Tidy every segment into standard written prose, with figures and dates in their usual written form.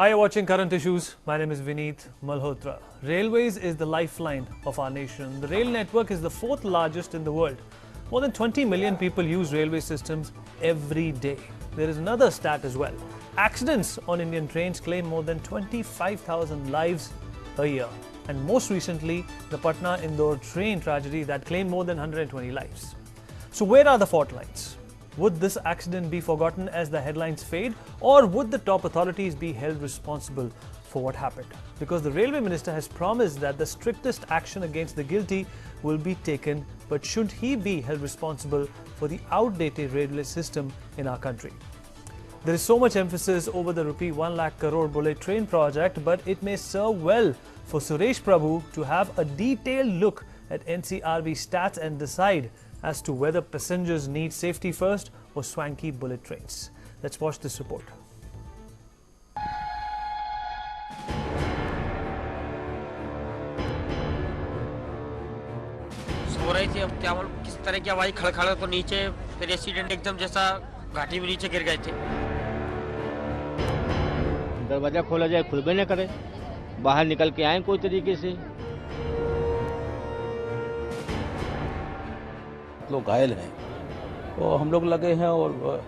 Hi, you're watching Current Issues. My name is Vineet Malhotra. Railways is the lifeline of our nation. The rail network is the fourth largest in the world. More than 20 million people use railway systems every day. There is another stat as well. Accidents on Indian trains claim more than 25,000 lives a year. And most recently, the Patna-Indore train tragedy that claimed more than 120 lives. So where are the fault lines? Would this accident be forgotten as the headlines fade, or would the top authorities be held responsible for what happened? Because the railway minister has promised that the strictest action against the guilty will be taken, but should he be held responsible for the outdated railway system in our country? There is so much emphasis over the rupee 1 lakh crore bullet train project, but it may serve well for Suresh Prabhu to have a detailed look at NCRB stats and decide as to whether passengers need safety first or swanky bullet trains. Let's watch this report. सो रही थी, अब क्या मालूम किस तरह की आवाज खड़खड़ को नीचे फिर एक्सीडेंट एकदम जैसा घाटी में नीचे गिर गए थे। दरवाजा खोला जाए खुल भी न करे, बाहर निकल के आए कोई तरीके से। लोग घायल हैं, तो हम लोग लगे हैं और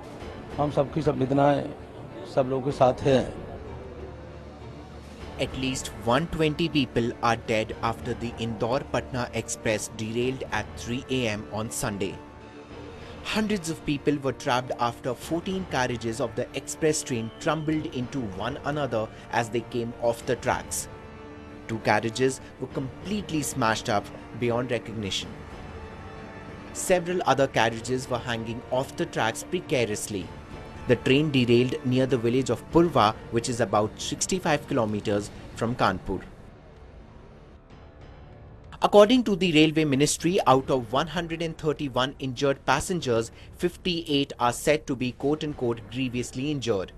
हम सबकी सब निधनाएं सब लोगों के साथ हैं। At least 120 people are dead after the Indore-Patna express derailed at 3 a.m. on Sunday. Hundreds of people were trapped after 14 carriages of the express train tumbled into one another as they came off the tracks. 2 carriages were completely smashed up beyond recognition. Several other carriages were hanging off the tracks precariously. The train derailed near the village of Purva, which is about 65 kilometers from Kanpur. According to the Railway Ministry, out of 131 injured passengers, 58 are said to be quote-unquote grievously injured.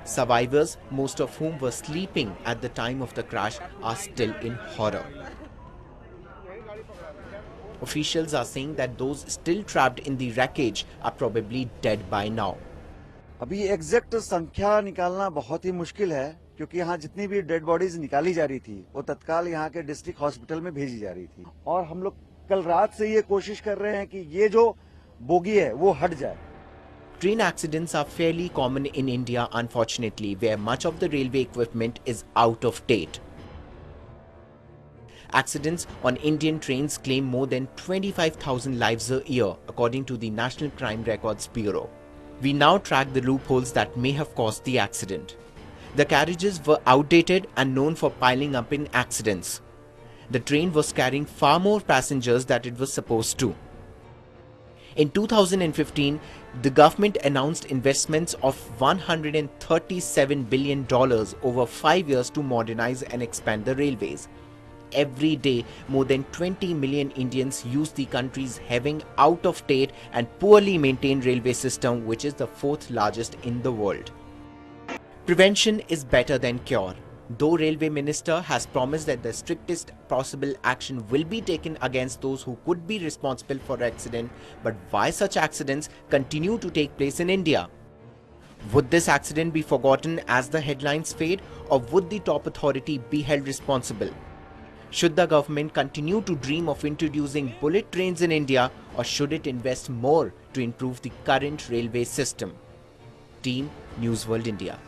Survivors, most of whom were sleeping at the time of the crash, are still in horror. Officials are saying that those still trapped in the wreckage are probably dead by now. अभी exact संख्या निकालना बहुत ही मुश्किल है, क्योंकि यहाँ जितनी भी डेड बॉडीज निकाली जा रही थी वो तत्काल यहाँ के डिस्ट्रिक्ट हॉस्पिटल में भेजी जा रही थी, और हम लोग कल रात से ये कोशिश कर रहे हैं कि ये जो बोगी है वो हट जाए. Train accidents are fairly common in India, unfortunately, where much of the railway equipment is out of date. Accidents on Indian trains claim more than 25,000 lives a year, according to the National Crime Records Bureau. We now track the loopholes that may have caused the accident. The carriages were outdated and known for piling up in accidents. The train was carrying far more passengers than it was supposed to. In 2015, the government announced investments of $137 billion over 5 years to modernize and expand the railways. Every day, more than 20 million Indians use the country's having out-of-date and poorly maintained railway system, which is the 4th largest in the world. Prevention is better than cure. Though Railway Minister has promised that the strictest possible action will be taken against those who could be responsible for accident, but why such accidents continue to take place in India? Would this accident be forgotten as the headlines fade, or would the top authority be held responsible? Should the government continue to dream of introducing bullet trains in India, or should it invest more to improve the current railway system? Team News World India.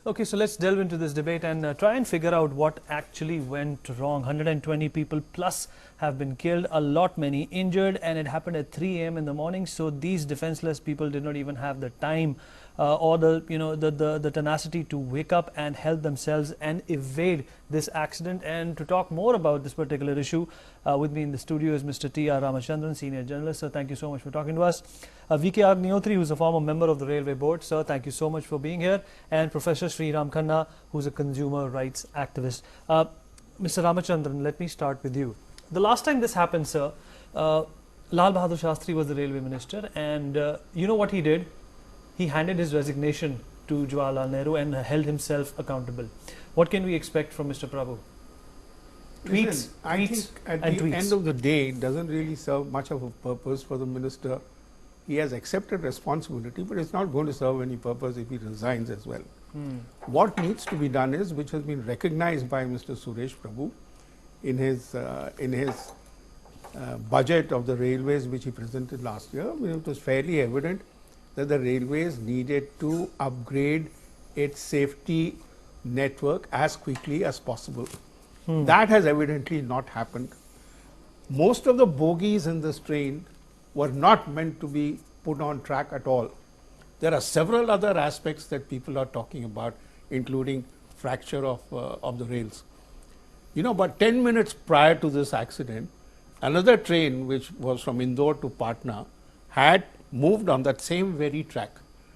Okay, so let's delve into this debate and try and figure out what actually went wrong. 120 people plus have been killed, a lot many injured, and it happened at 3 a.m. in the morning. So these defenseless people did not even have the time or the tenacity to wake up and help themselves and evade this accident. And to talk more about this particular issue, with me in the studio is Mr. T.R. Ramachandran, senior journalist. Sir, thank you so much for talking to us. V.K. Agnihotri, who's a former member of the Railway Board. Sir, thank you so much for being here. And Professor Sri Ram Khanna, who's a consumer rights activist. Mr. Ramachandran, let me start with you. The last time this happened, sir, Lal Bahadur Shastri was the railway minister, and you know what he did? He handed his resignation to Jawaharlal Nehru and held himself accountable. What can we expect from Mr. Prabhu? Listen, I think at the end of the day, it doesn't really serve much of a purpose for the minister. He has accepted responsibility, but it's not going to serve any purpose if he resigns as well. What needs to be done is, which has been recognized by Mr. Suresh Prabhu in his budget of the railways which he presented last year. It was fairly evident that the railways needed to upgrade its safety network as quickly as possible. That has evidently not happened. Most of the bogies in this train were not meant to be put on track at all. There are several other aspects that people are talking about, including fracture of the rails. But 10 minutes prior to this accident, another train which was from Indore to Patna had moved on that same very track.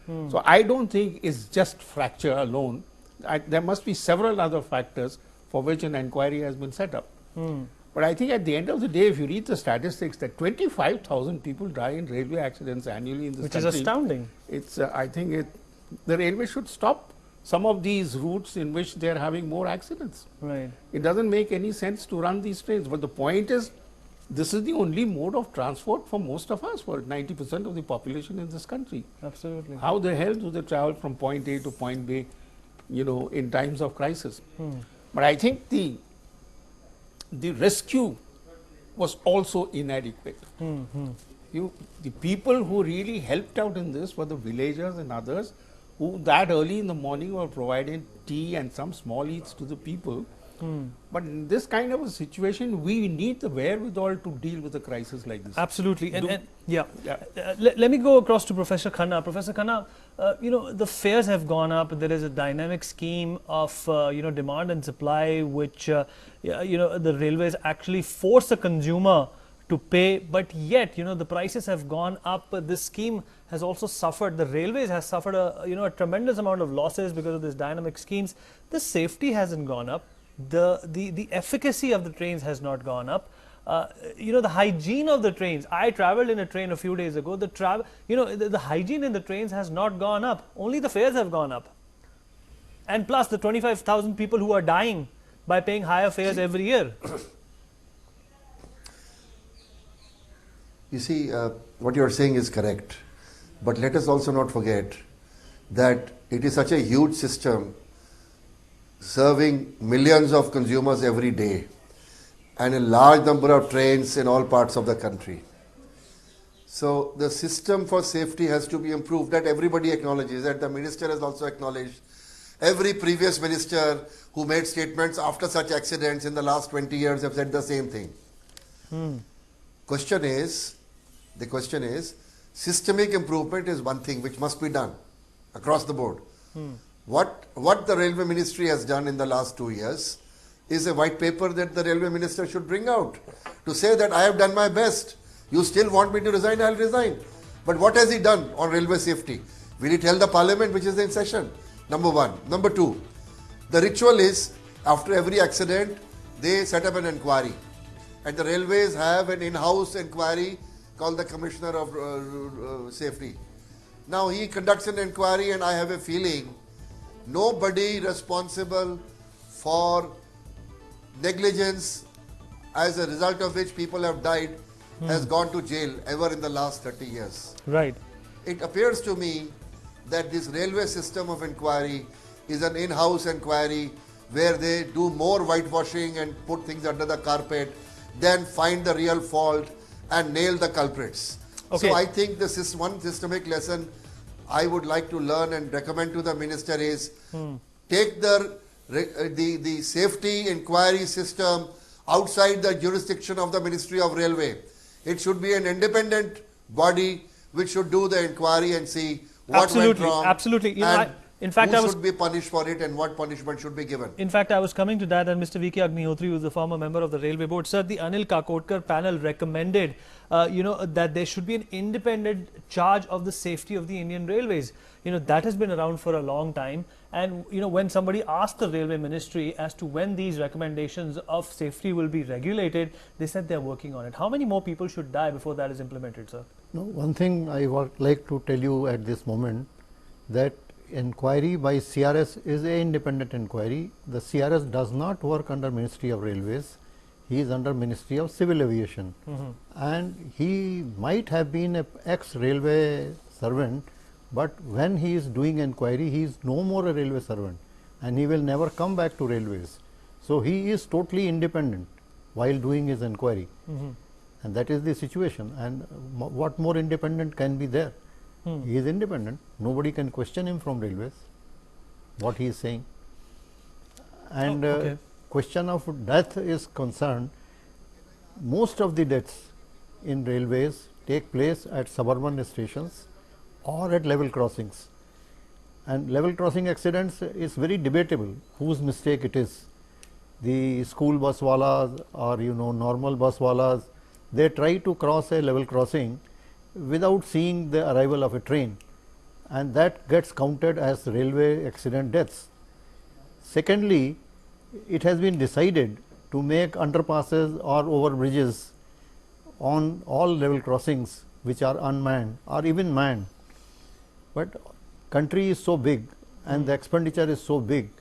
So I don't think it's just fracture alone. There must be several other factors for which an inquiry has been set up. But I think at the end of the day, if you read the statistics, that 25,000 people die in railway accidents annually in this country. Which is astounding. It's, I think the railway should stop some of these routes in which they are having more accidents. Right. It doesn't make any sense to run these trains. But the point is, this is the only mode of transport for most of us, for 90% of the population in this country. Absolutely. How the hell do they travel from point A to point B, in times of crisis? But I think the rescue was also inadequate. The people who really helped out in this were the villagers and others who that early in the morning were providing tea and some small eats to the people. But in this kind of a situation, we need the wherewithal to deal with a crisis like this. Absolutely. Let me go across to Professor Khanna. Professor Khanna, the fares have gone up. There is a dynamic scheme of demand and supply, which the railways actually force a consumer to pay, but yet the prices have gone up. This scheme has also suffered. The railways has suffered a tremendous amount of losses because of this dynamic schemes. The safety hasn't gone up. The efficacy of the trains has not gone up. The hygiene of the trains. I traveled in a train a few days ago. The hygiene in the trains has not gone up. Only the fares have gone up. And plus the 25,000 people who are dying by paying higher fares every year. You see, what you are saying is correct. But let us also not forget that it is such a huge system serving millions of consumers every day and a large number of trains in all parts of the country. So the system for safety has to be improved. That everybody acknowledges, that the minister has also acknowledged. Every previous minister who made statements after such accidents in the last 20 years have said the same thing. The question is, systemic improvement is one thing which must be done across the board. What the railway ministry has done in the last 2 years is a white paper that the railway minister should bring out to say that I have done my best. You still want me to resign, I will resign. But what has he done on railway safety? Will he tell the parliament which is in session? Number one. Number two, the ritual is after every accident, they set up an inquiry. And the railways have an in-house inquiry called the Commissioner of Safety. Now he conducts an inquiry, and I have a feeling nobody responsible for negligence as a result of which people have died has gone to jail ever in the last 30 years. Right. It appears to me that this railway system of inquiry is an in-house inquiry where they do more whitewashing and put things under the carpet than find the real fault and nail the culprits. Okay. So I think this is one systemic lesson I would like to learn and recommend to the minister is take the safety inquiry system outside the jurisdiction of the Ministry of Railway. It should be an independent body which should do the inquiry and see what went wrong. Absolutely. In fact, who should be punished for it and what punishment should be given. In fact, I was coming to that, and Mr. V.K. Agnihotri, who is the former member of the Railway Board, sir, the Anil Kakotkar panel recommended, that there should be an independent charge of the safety of the Indian Railways. That has been around for a long time. And, when somebody asked the Railway Ministry as to when these recommendations of safety will be regulated, they said they're working on it. How many more people should die before that is implemented, sir? No, one thing I would like to tell you at this moment, that inquiry by CRS is an independent inquiry. The CRS does not work under Ministry of Railways. He is under Ministry of Civil Aviation. And he might have been an ex-railway servant, But when he is doing inquiry, he is no more a railway servant and he will never come back to railways. So, he is totally independent while doing his inquiry, and that is the situation. And what more independent can be there? He is independent, nobody can question him from railways, what he is saying. And question of death is concerned, most of the deaths in railways take place at suburban stations or at level crossings. And level crossing accidents is very debatable whose mistake it is. The school bus walas or normal bus walas, they try to cross a level crossing without seeing the arrival of a train, and that gets counted as railway accident deaths. Secondly, it has been decided to make underpasses or over bridges on all level crossings which are unmanned or even manned. But country is so big and the expenditure is so big,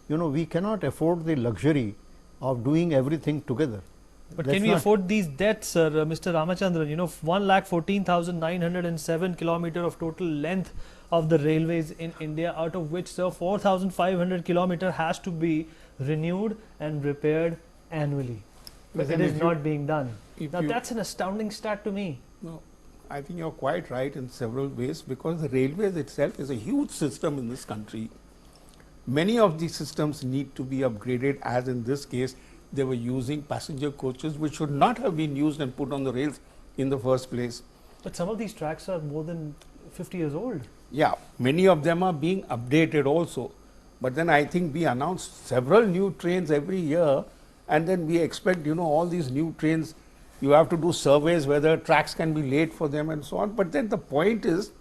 we cannot afford the luxury of doing everything together. But can we afford these deaths, sir? Mr. Ramachandran, 1,14,907 kilometer of total length of the railways in India, out of which, sir, 4,500 kilometer has to be renewed and repaired annually. But it is not being done. Now, that's an astounding stat to me. No, I think you're quite right in several ways, because the railways itself is a huge system in this country. Many of these systems need to be upgraded, as in this case, they were using passenger coaches which should not have been used and put on the rails in the first place. But some of these tracks are more than 50 years old. Yeah, many of them are being updated also. But then I think we announce several new trains every year, and then we expect, all these new trains, you have to do surveys whether tracks can be laid for them and so on. But then the point is,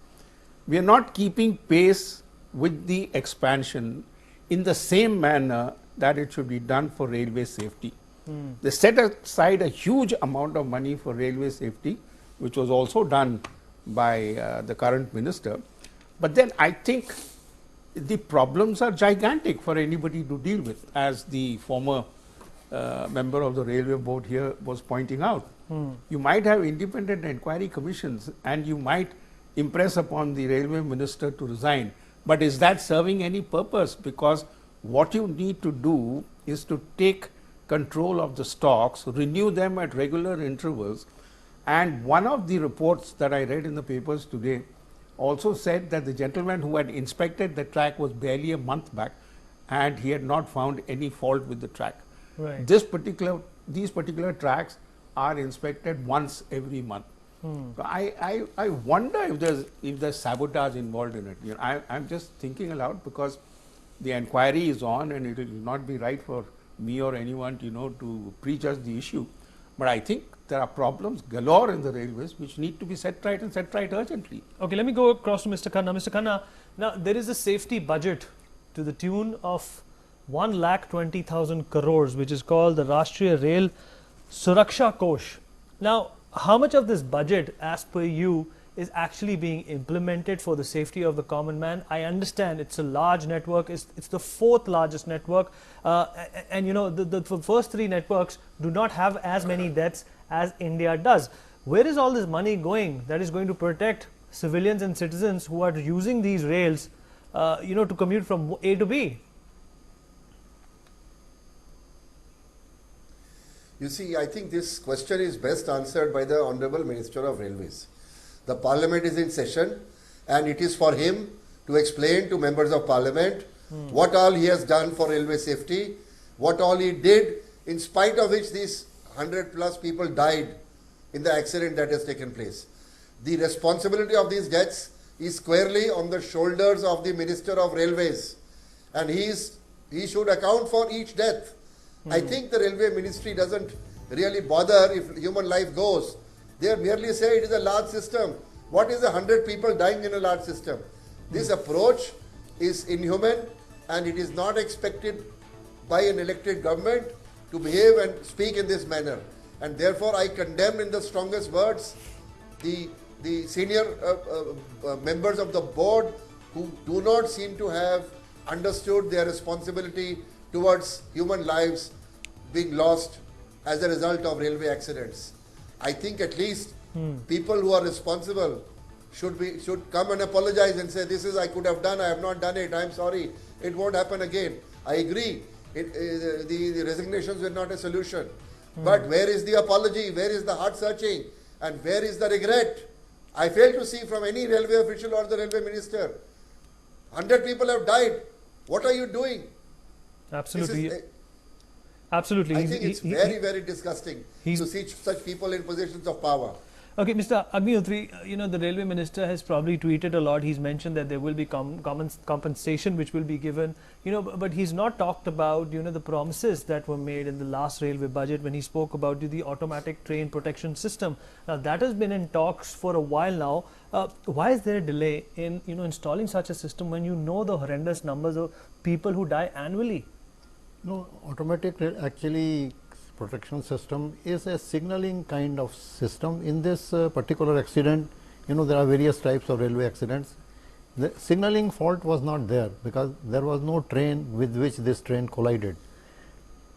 we are not keeping pace with the expansion in the same manner that it should be done for railway safety. They set aside a huge amount of money for railway safety, which was also done by the current minister. But then I think the problems are gigantic for anybody to deal with, as the former member of the railway board here was pointing out. You might have independent inquiry commissions and you might impress upon the railway minister to resign, but is that serving any purpose? Because what you need to do is to take control of the stocks, renew them at regular intervals. And one of the reports that I read in the papers today also said that the gentleman who had inspected the track was barely a month back and he had not found any fault with the track. Right. These particular tracks are inspected once every month. So I wonder if there's sabotage involved in it. I'm just thinking aloud, because the inquiry is on and it will not be right for me or anyone to prejudge the issue. But I think there are problems galore in the railways which need to be set right, and set right urgently. Okay, let me go across to Mr. Khanna. Mr. Khanna, now there is a safety budget to the tune of 1,20,000 crores, which is called the Rashtriya Rail Suraksha Kosh. Now, how much of this budget, as per you, is actually being implemented for the safety of the common man? I understand it's a large network, it's the fourth largest network, and the first three networks do not have as many deaths as India does. Where is all this money going that is going to protect civilians and citizens who are using these rails, to commute from A to B? You see, I think this question is best answered by the Honorable Minister of Railways. The Parliament is in session and it is for him to explain to members of Parliament what all he has done for railway safety, what all he did, in spite of which these 100+ people died in the accident that has taken place. The responsibility of these deaths is squarely on the shoulders of the Minister of Railways, and he should account for each death. I think the Railway Ministry doesn't really bother if human life goes. They merely say it is a large system. What is 100 people dying in a large system? This approach is inhuman, and it is not expected by an elected government to behave and speak in this manner. And therefore, I condemn in the strongest words the senior members of the board who do not seem to have understood their responsibility towards human lives being lost as a result of railway accidents. I think at least people who are responsible should come and apologize and say, this is I could have done, I have not done it, I am sorry, it won't happen again. I agree, the resignations were not a solution. But where is the apology, where is the heart searching, and where is the regret? I fail to see from any railway official or the railway minister. 100 people have died. What are you doing? Absolutely. Absolutely. I think it's very, very disgusting to see such people in positions of power. Okay, Mr. Agnihotri, the railway minister has probably tweeted a lot. He's mentioned that there will be compensation which will be given, but he's not talked about, the promises that were made in the last railway budget when he spoke about the automatic train protection system. Now, that has been in talks for a while now. Why is there a delay in, installing such a system when you know the horrendous numbers of people who die annually? No, automatic actually protection system is a signaling kind of system. In this particular accident, there are various types of railway accidents. The signaling fault was not there because there was no train with which this train collided.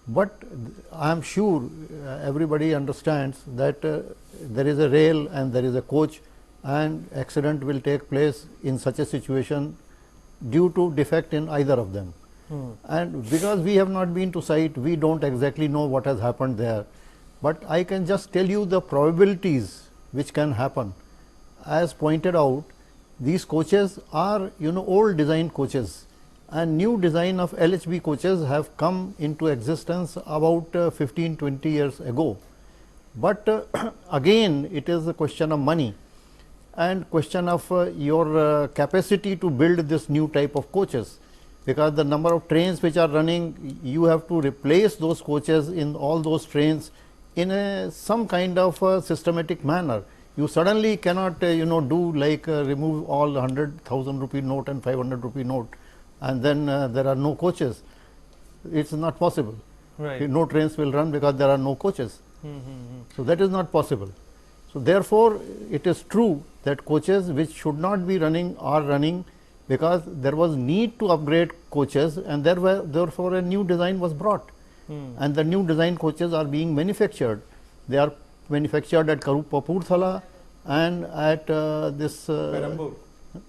But I am sure everybody understands that there is a rail and there is a coach, and accident will take place in such a situation due to defect in either of them. And because we have not been to site, we don't exactly know what has happened there. But I can just tell you the probabilities which can happen. As pointed out, these coaches are old design coaches, and new design of LHB coaches have come into existence about 15-20 years ago. But again, it is a question of money and question of your capacity to build this new type of coaches. Because the number of trains which are running, you have to replace those coaches in all those trains in some kind of systematic manner. You suddenly cannot do like remove all 100,000 rupee note and 500 rupee note, and then there are no coaches. It's not possible. Right. No trains will run because there are no coaches. So that is not possible. So therefore, it is true that coaches which should not be running are running, because there was need to upgrade coaches, and therefore a new design was brought. And the new design coaches are being manufactured. They are manufactured at Kapurthala and at this Perambur.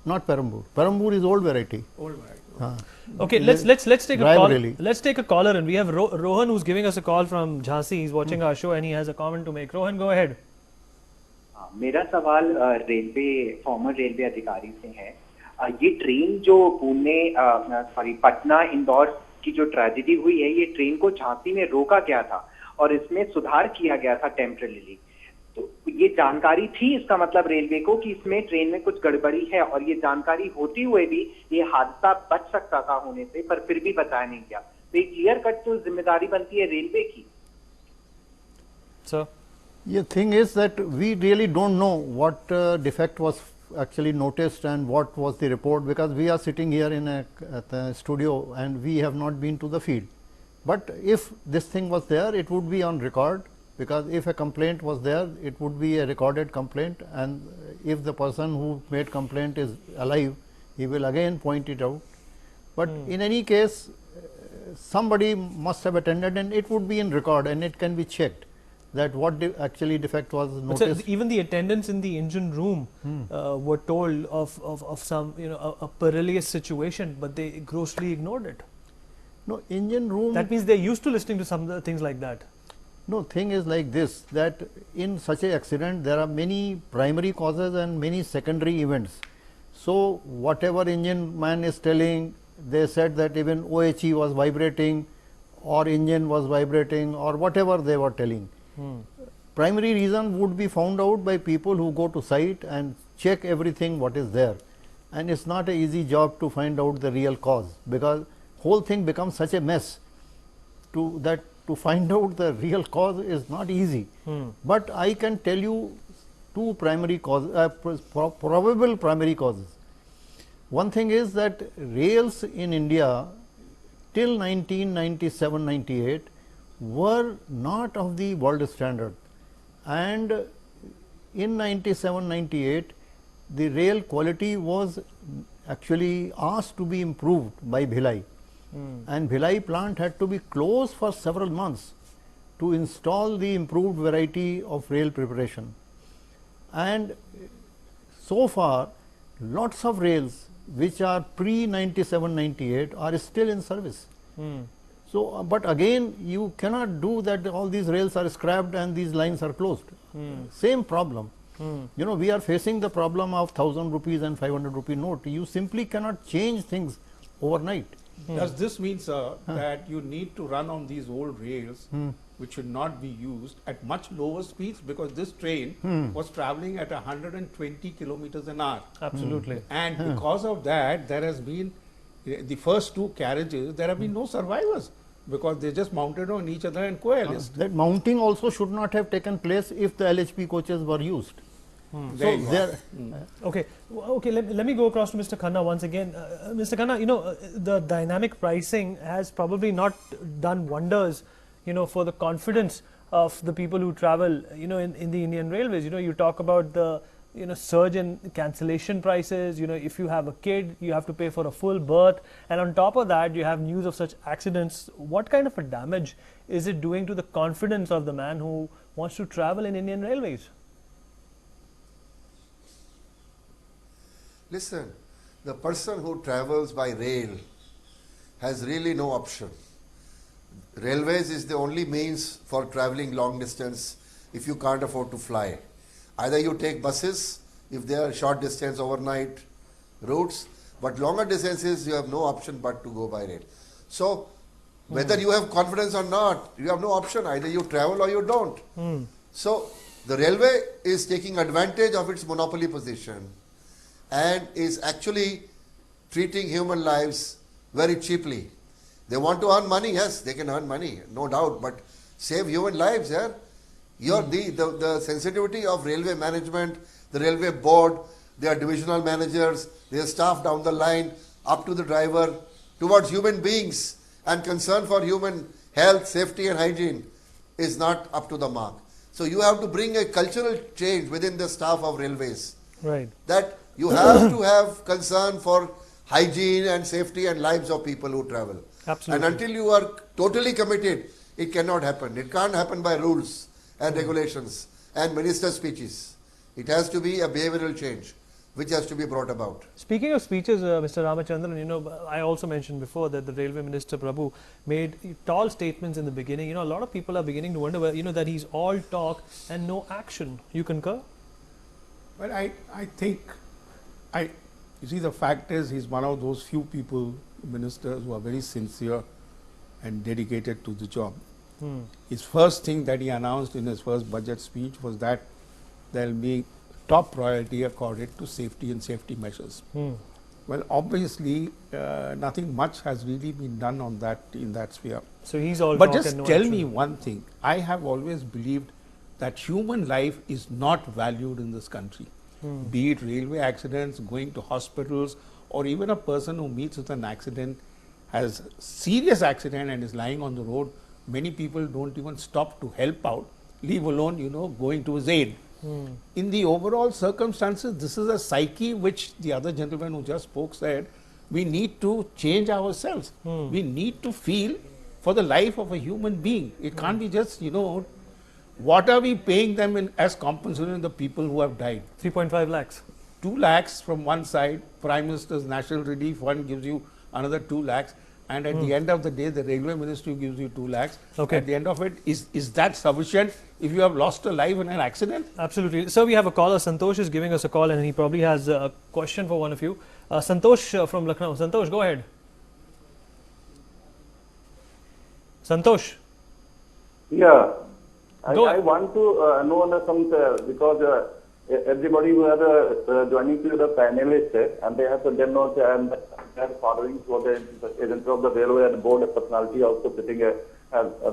Not Perambur. Perambur is old variety. Old variety. Okay, let's take a call. Really. Let's take a caller, and we have Rohan who's giving us a call from Jhansi. He's watching our show and he has a comment to make. Rohan, go ahead. मेरा सवाल railway farmer railway अधिकारी से है. ये train जो पटना इंदौर की जो tragedy हुई है, ये ट्रेन को झांसी में रोका गया था और इसमें सुधार किया गया था टेम्परेरीली. तो ये जानकारी थी इसका मतलब रेलवे को कि इसमें ट्रेन में कुछ गड़बड़ी है, और ये जानकारी होते हुए भी ये हादसा बच सकता था होने से, पर फिर भी बताया नहीं गया. तो ये क्लियर कट तो जिम्मेदारी बनती है रेलवे की. Sir, the thing is that we really don't know what defect was actually noticed and what was the report, because we are sitting here in a studio and we have not been to the field. But if this thing was there, it would be on record, because if a complaint was there, it would be a recorded complaint, and if the person who made complaint is alive, he will again point it out. But in any case, somebody must have attended, and it would be in record and it can be checked that what actually defect was noticed. So even the attendants in the engine room were told of some a perilous situation, but they grossly ignored it. No, engine room. That means they're used to listening to some things like that. No, thing is like this, that in such an accident there are many primary causes and many secondary events. So whatever engine man is telling, they said that even OHE was vibrating or engine was vibrating or whatever they were telling. Primary reason would be found out by people who go to site and check everything what is there, and it's not an easy job to find out the real cause, because whole thing becomes such a mess to find out the real cause is not easy. But I can tell you two primary causes, probable primary causes. One thing is that rails in India till 1997-98 were not of the world standard, and in 97-98 the rail quality was actually asked to be improved by Bhilai, and Bhilai plant had to be closed for several months to install the improved variety of rail preparation. And so far lots of rails which are pre 97-98 are still in service. So, but again you cannot do that, all these rails are scrapped and these lines are closed. Same problem. You know, we are facing the problem of 1000 rupees and 500 rupee note. You simply cannot change things overnight. Does this mean, sir, that you need to run on these old rails which should not be used at much lower speeds, because this train was traveling at 120 kilometers an hour. Absolutely. And because of that, there has been, the first two carriages, there have been no survivors, because they just mounted on each other and coalesced. That mounting also should not have taken place if the LHP coaches were used. There you there, Okay, okay. Let me go across to Mr. Khanna once again. Mr. Khanna, you know, the dynamic pricing has probably not done wonders, you know, for the confidence of the people who travel, you know, in the Indian Railways. You know, you talk about the, you know, surge in cancellation prices. You know, if you have a kid, you have to pay for a full berth, and on top of that, you have news of such accidents. What kind of a damage is it doing to the confidence of the man who wants to travel in Indian Railways? Listen, the person who travels by rail has really no option. Railways is the only means for traveling long distance if you can't afford to fly. Either you take buses if they are short distance overnight routes, but longer distances you have no option but to go by rail. So whether you have confidence or not, you have no option. Either you travel or you don't. So the railway is taking advantage of its monopoly position and is actually treating human lives very cheaply. They want to earn money, yes, they can earn money, no doubt, but save human lives, yeah? The sensitivity of railway management, the railway board, their divisional managers, their staff down the line, up to the driver, towards human beings and concern for human health, safety and hygiene is not up to the mark. So you have to bring a cultural change within the staff of railways. Right. That you have to have concern for hygiene and safety and lives of people who travel. Absolutely. And until you are totally committed, it cannot happen. It can't happen by rules and regulations and minister speeches. It has to be a behavioral change which has to be brought about. Speaking of speeches, Mr. Ramachandran, you know, I also mentioned before that the Railway Minister Prabhu made tall statements in the beginning. You know, a lot of people are beginning to wonder, you know, that he's all talk and no action. You concur? Well, I think, you see, the fact is he's one of those few people, ministers, who are very sincere and dedicated to the job. His first thing that he announced in his first budget speech was that there will be top priority accorded to safety and safety measures. Well, obviously, nothing much has really been done on that, in that sphere. So he's all But talk just and no tell action. me one thing. I have always believed that human life is not valued in this country. Be it railway accidents, going to hospitals, or even a person who meets with an accident, has serious accident and is lying on the road. Many people don't even stop to help out, leave alone, you know, going to his aid. In the overall circumstances, this is a psyche which the other gentleman who just spoke said, we need to change ourselves. We need to feel for the life of a human being. It can't be just, you know, what are we paying them in as compensation the people who have died? 3.5 lakhs. 2 lakhs from one side, Prime Minister's National Relief Fund gives you another 2 lakhs. And at the end of the day, the Railway Ministry gives you 2 lakhs. Okay. At the end of it, is that sufficient if you have lost a life in an accident? Absolutely. So we have a caller. Santosh is giving us a call and he probably has a question for one of you. Santosh from Lucknow. Santosh, go ahead. Santosh. Yeah. Go I want to know some, because everybody who are joining to the panelist and they have to denote and they are following for the agent of the railway and board personality also sitting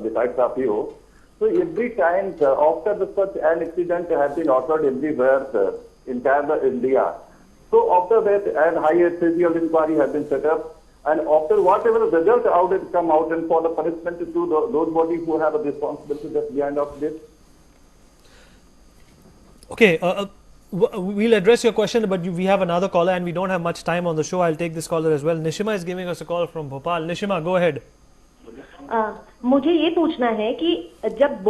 besides of you. So every time after such an accident has been occurred everywhere in entire India. So after that and high physical inquiry has been set up, and after whatever the result out it come out, and for the punishment to those bodies who have a responsibility that's behind of this. Okay, we'll address your question, but we have another caller and we don't have much time on the show. I'll take this caller as well. Nishima is giving us a call from Bhopal. Nishima, go ahead. मुझे ये पूछना है कि जब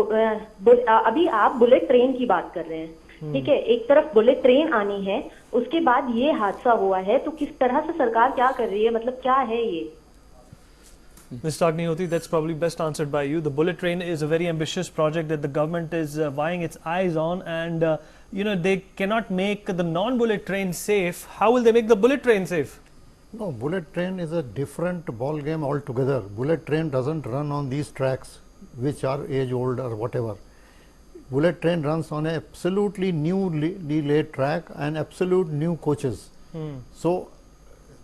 अभी आप bullet train की बात कर रहे हैं, ठीक है, एक तरफ बुलेट ट्रेन आनी है, उसके बाद ये हादसा हुआ है, तो किस तरह से सरकार क्या कर रही है, मतलब क्या है ये? Mr. Agnihotri, that's probably best answered by you. The bullet train is a very ambitious project that the government is vying its eyes on, and they cannot make the non-bullet train safe. How will they make the bullet train safe? No, bullet train is a different ball game altogether. Bullet train doesn't run on these tracks which are age old or whatever. Bullet train runs on a absolutely newly laid track and absolute new coaches. So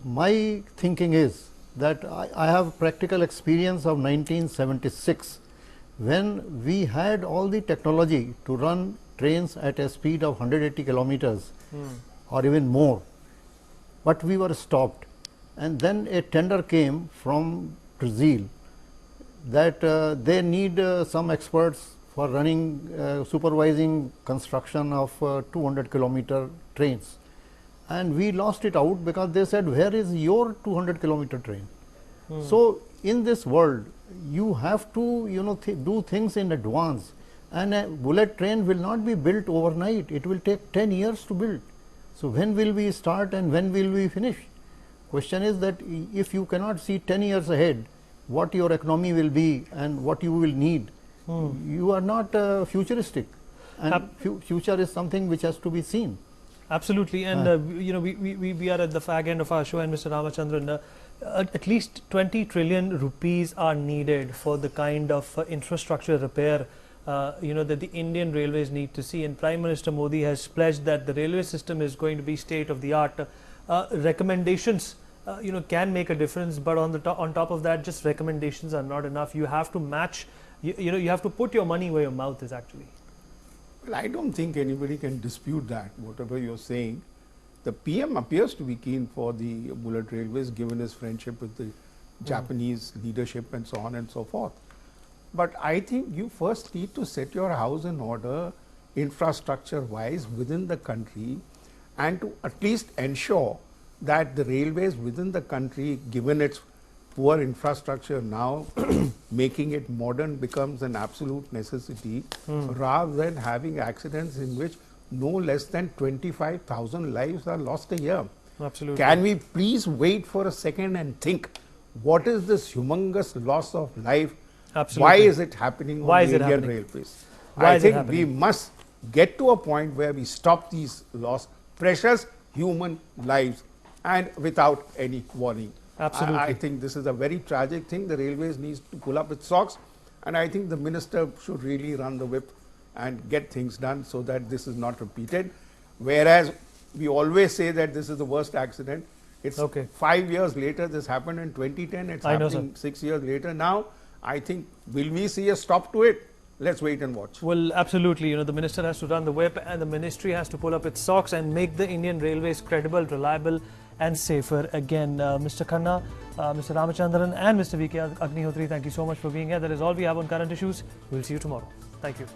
my thinking is that I have practical experience of 1976 when we had all the technology to run trains at a speed of 180 kilometers or even more, but we were stopped, and then a tender came from Brazil that they need some experts for running supervising construction of 200 kilometer trains. And we lost it out because they said, where is your 200 kilometer train? So in this world, you have to do things in advance, and a bullet train will not be built overnight. It will take 10 years to build. So when will we start and when will we finish? Question is that if you cannot see 10 years ahead what your economy will be and what you will need, you are not futuristic, and future is something which has to be seen. Absolutely, and we are at the fag end of our show, and Mr. Ramachandran, at least 20 trillion rupees are needed for the kind of infrastructure repair that the Indian railways need to see, and Prime Minister Modi has pledged that the railway system is going to be state of the art. Recommendations can make a difference, but on top of that, just recommendations are not enough. You have to match, you have to put your money where your mouth is actually. Well, I don't think anybody can dispute that, whatever you're saying. The PM appears to be keen for the bullet railways given his friendship with the Japanese leadership and so on and so forth. But I think you first need to set your house in order infrastructure wise within the country, and to at least ensure that the railways within the country, given its poor infrastructure now, making it modern becomes an absolute necessity, rather than having accidents in which no less than 25,000 lives are lost a year. Absolutely. Can we please wait for a second and think, what is this humongous loss of life? Absolutely. Why is it happening on the Indian railways? I think we must get to a point where we stop these lost, precious human lives, and without any warning. Absolutely. I think this is a very tragic thing. The railways needs to pull up its socks, and I think the minister should really run the whip and get things done so that this is not repeated. Whereas we always say that this is the worst accident. It's 5 years later, this happened in 2010, it's happening 6 years later now. I think, will we see a stop to it? Let's wait and watch. Well, absolutely. The minister has to run the whip, and the ministry has to pull up its socks and make the Indian railways credible, reliable and safer again. Mr. Khanna, Mr. Ramachandran and Mr. V.K. Agnihotri, thank you so much for being here. That is all we have on current issues. We'll see you tomorrow. Thank you.